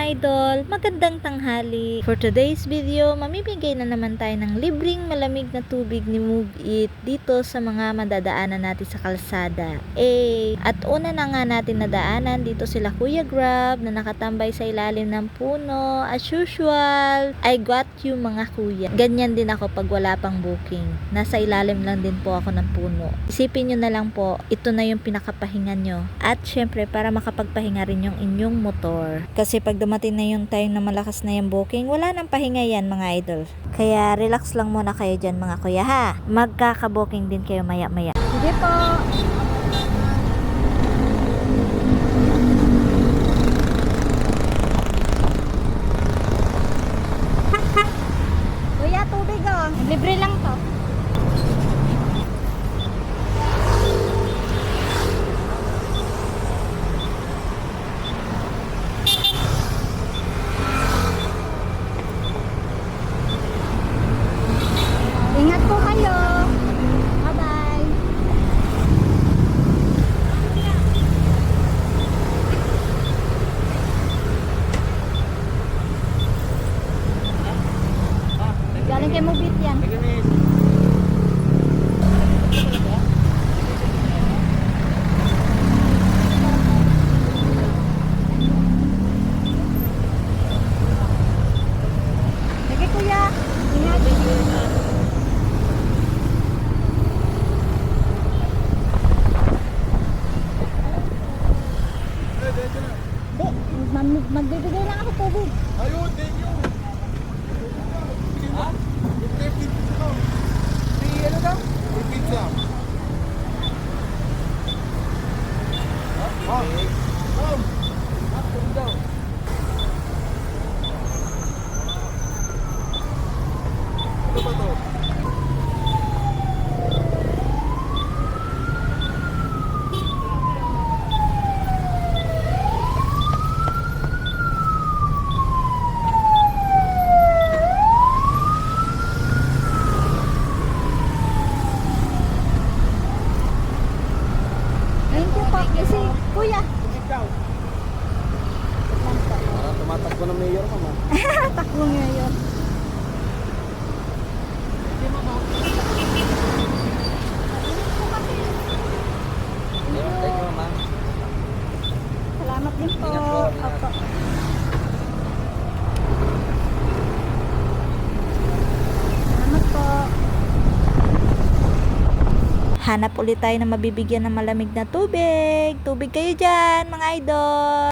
idol, magandang tanghali. For today's video, mamimigay na naman tayo ng libreng malamig na tubig ni Move It dito sa mga madadaanan natin sa kalsada. At una na nga natin nadaanan dito sila Kuya Grab na nakatambay sa ilalim ng puno. As usual, I got you mga kuya. Ganyan din ako pag wala pang booking. Nasa ilalim lang din po ako ng puno. Isipin nyo na lang po, ito na yung pinakapahinga nyo. At syempre, para makapagpahinga rin yung inyong motor. Kasi pag dumating na yung time na malakas na yung booking, wala nang pahinga yan mga idol. Kaya relax lang muna kayo dyan mga kuya ha. Magkaka-booking din kayo maya maya. Sige po. Kuya, tubig oh. Libre lang to. Ingat po kayo. Bye-bye. Galing kay Mubit yan. Sige kuya. Ingat. Magbibigay lang ako tubig. Ayun, thank you. Ha? Yung pizza ko. Ano daw? Pizza. Ha? Tom. Tom daw. Ano ba to? Thank you po. Kasi, kuya. Ikaw. Parang tumatakbo ng mayor ka man. Takbo ngayon. Thank you, ma'am. Salamat din po. Ingat po, ingat. Opo. Salamat po. Hanap ulit tayo na mabibigyan ng malamig na tubig. Tubig kayo dyan mga idol.